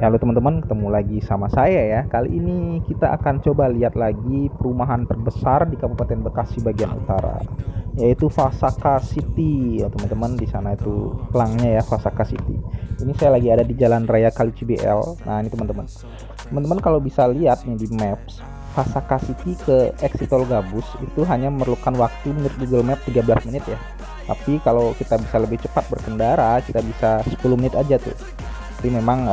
Halo teman-teman, ketemu lagi sama saya ya. Kali ini kita akan coba lihat lagi perumahan terbesar di Kabupaten Bekasi bagian utara, yaitu Fasaka City. Ya teman-teman, di sana itu pelangnya ya, Fasaka City. Ini saya lagi ada di Jalan Raya Kali Cibl. Nah ini teman-teman. Teman-teman kalau bisa lihat nih di Maps, Fasaka City ke exit Tol Gabus itu hanya memerlukan waktu menurut Google Map 13 menit ya. Tapi kalau kita bisa lebih cepat berkendara, kita bisa 10 menit aja tuh. Tapi memang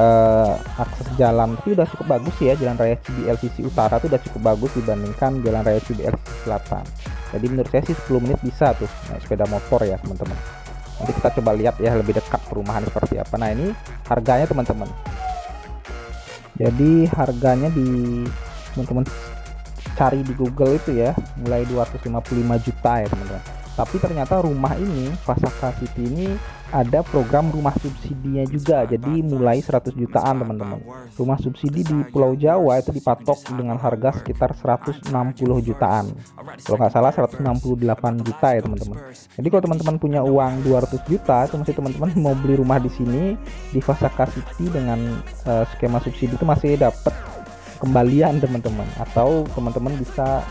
akses jalan tapi udah cukup bagus ya, Jalan Raya Cibl sisi utara tuh udah cukup bagus dibandingkan Jalan Raya Cibl sisi selatan. Jadi menurut saya sih 10 menit bisa tuh naik sepeda motor ya teman-teman. Nanti kita coba lihat ya lebih dekat perumahan seperti apa. Nah ini harganya teman-teman. Jadi harganya di teman-teman cari di Google itu ya mulai 255 juta ya teman-teman. Tapi ternyata rumah ini, Fasaka City ini ada program rumah subsidinya juga, jadi mulai 100 jutaan teman-teman. Rumah subsidi di Pulau Jawa itu dipatok dengan harga sekitar 160 jutaan, kalau nggak salah 168 juta ya teman-teman. Jadi kalau teman-teman punya uang 200 juta itu masih teman-teman mau beli rumah di sini di Fasaka City dengan skema subsidi itu masih dapat kembalian teman-teman, atau teman-teman bisa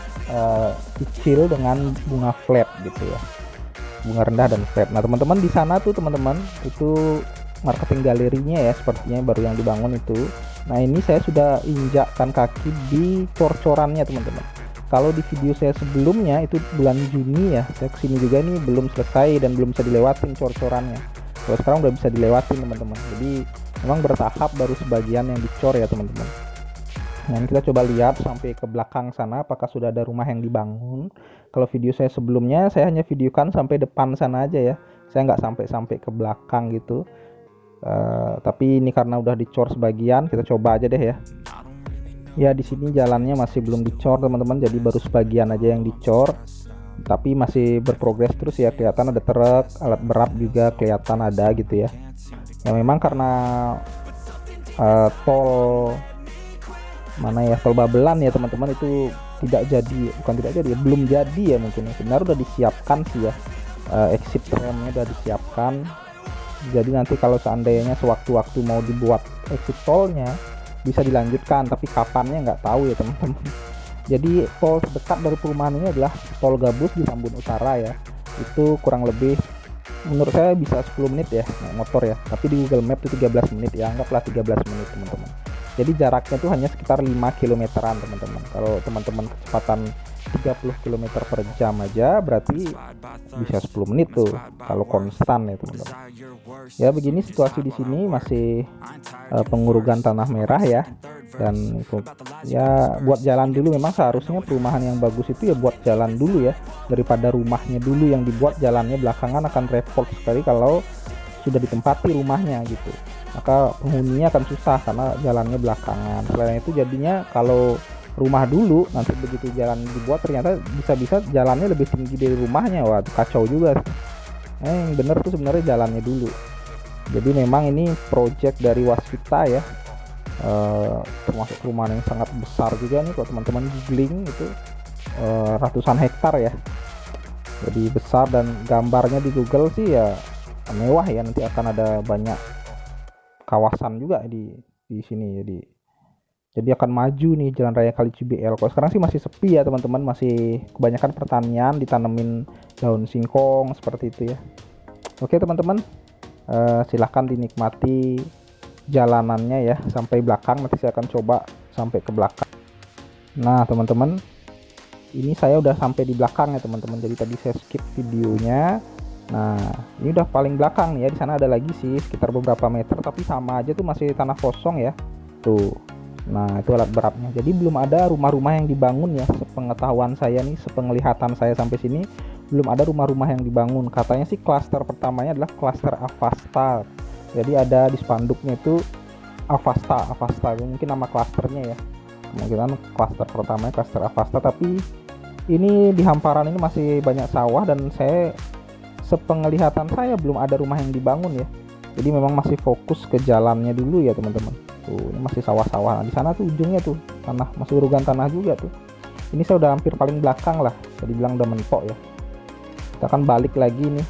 cicil dengan bunga flat gitu ya, bunga rendah dan flat. Nah teman-teman di sana tuh teman-teman itu marketing galerinya ya sepertinya baru yang dibangun itu. Nah ini saya sudah injakkan kaki di cor-corannya teman-teman. Kalau di video saya sebelumnya itu bulan Juni ya, saya kesini juga nih belum selesai dan belum bisa dilewatin cor-corannya. Kalau sekarang udah bisa dilewatin teman-teman. Jadi memang bertahap, baru sebagian yang dicor ya teman-teman. Nah kita coba lihat sampai ke belakang sana apakah sudah ada rumah yang dibangun. Kalau video saya sebelumnya saya hanya videokan sampai depan sana aja ya, saya nggak sampai ke belakang gitu. Tapi ini karena udah dicor sebagian, kita coba aja deh ya. Ya di sini jalannya masih belum dicor teman-teman, jadi baru sebagian aja yang dicor. Tapi masih berprogres terus ya, kelihatan ada truk, alat berat juga kelihatan ada gitu ya. Ya memang karena tol mana ya, tol Babelan ya teman-teman itu belum jadi ya mungkin ya. Sebenarnya udah disiapkan sih ya, exit ramnya udah disiapkan. Jadi nanti kalau seandainya sewaktu-waktu mau dibuat exit tolnya bisa dilanjutkan, tapi kapannya nggak tahu ya teman-teman. Jadi tol terdekat dari perumahan ini adalah Tol Gabus di Tambun Utara ya, itu kurang lebih menurut saya bisa 10 menit ya naik motor ya, tapi di Google Map itu 13 menit ya, anggaplah 13 menit teman-teman. Jadi jaraknya tuh hanya sekitar 5 kilometeran teman-teman. Kalau teman-teman kecepatan 30 km per jam aja berarti bisa 10 menit tuh kalau konstan ya teman-teman. Ya begini situasi di sini, masih pengurugan tanah merah ya. Dan itu ya buat jalan dulu, memang seharusnya perumahan yang bagus itu ya buat jalan dulu ya, daripada rumahnya dulu yang dibuat, jalannya belakangan akan repot sekali kalau sudah ditempati rumahnya gitu. Maka penghuninya akan susah karena jalannya belakangan. Selain itu jadinya kalau rumah dulu nanti begitu jalan dibuat ternyata bisa-bisa jalannya lebih tinggi dari rumahnya, wah kacau juga. Yang bener tuh sebenarnya jalannya dulu. Jadi memang ini project dari Waskita ya, termasuk perumahan yang sangat besar juga nih. Kalau teman-teman googling itu ratusan hektar ya, jadi besar. Dan gambarnya di Google sih ya mewah ya, nanti akan ada banyak kawasan juga di sini. Jadi akan maju nih Jalan Raya Kali Cibl. Kalau sekarang sih masih sepi ya teman-teman, masih kebanyakan pertanian, ditanemin daun singkong seperti itu ya. Oke teman-teman, silahkan dinikmati jalanannya ya sampai belakang. Nanti saya akan coba sampai ke belakang. Nah teman-teman, ini saya udah sampai di belakang ya teman-teman. Jadi tadi saya skip videonya. Nah ini udah paling belakang nih ya. Di sana ada lagi sih sekitar beberapa meter, tapi sama aja tuh masih tanah kosong ya tuh. Nah itu alat beratnya. Jadi belum ada rumah-rumah yang dibangun ya, sepengetahuan saya nih, sepenglihatan saya sampai sini belum ada rumah-rumah yang dibangun. Katanya sih klaster pertamanya adalah klaster Avasta. Jadi ada di spanduknya itu Avasta itu mungkin nama klasternya ya, kemungkinan klaster pertamanya klaster Avasta. Tapi ini di hamparan ini masih banyak sawah, dan sepenglihatan saya belum ada rumah yang dibangun ya. Jadi memang masih fokus ke jalannya dulu ya teman-teman. Tuh ini masih sawah-sawah. Nah, di sana tuh ujungnya tuh tanah, masih urugan tanah juga tuh. Ini saya udah hampir paling belakang lah, bisa dibilang udah mentok ya. Kita akan balik lagi nih.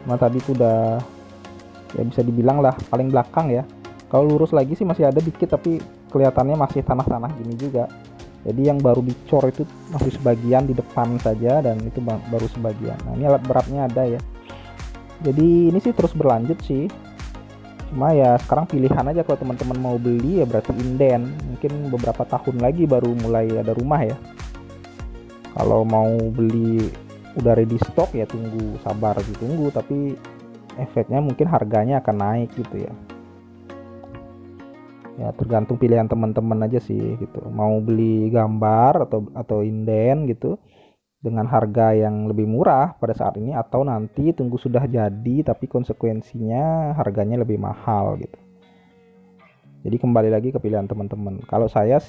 Nah tadi tuh udah ya bisa dibilang lah paling belakang ya. Kalau lurus lagi sih masih ada dikit, tapi kelihatannya masih tanah-tanah gini juga. Jadi yang baru dicor itu masih sebagian di depan saja, dan itu baru sebagian. Nah ini alat beratnya ada ya. Jadi ini sih terus berlanjut sih. Cuma ya sekarang pilihan aja, kalau teman-teman mau beli ya berarti inden. Mungkin beberapa tahun lagi baru mulai ada rumah ya. Kalau mau beli udah ready stock ya tunggu, sabar ditunggu, tapi efeknya mungkin harganya akan naik gitu ya. Ya tergantung pilihan teman-teman aja sih gitu, mau beli gambar atau inden gitu dengan harga yang lebih murah pada saat ini, atau nanti tunggu sudah jadi tapi konsekuensinya harganya lebih mahal gitu. Jadi kembali lagi ke pilihan teman-teman. Kalau saya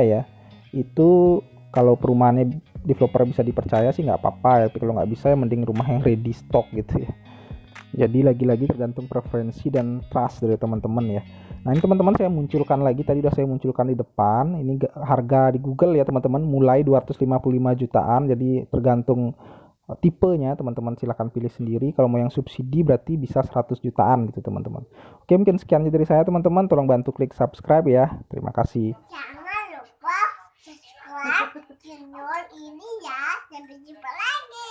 ya itu, kalau perumahannya developer bisa dipercaya sih nggak apa-apa ya, tapi kalau nggak bisa ya mending rumah yang ready stock gitu ya. Jadi lagi-lagi tergantung preferensi dan trust dari teman-teman ya. Nah ini teman-teman saya munculkan lagi, tadi udah saya munculkan di depan. Ini harga di Google ya teman-teman, mulai 255 jutaan. Jadi tergantung tipenya, teman-teman silahkan pilih sendiri. Kalau mau yang subsidi berarti bisa 100 jutaan gitu teman-teman. Oke, mungkin sekian dari saya teman-teman. Tolong bantu klik subscribe ya. Terima kasih. Jangan lupa subscribe channel ini ya. Sampai jumpa lagi.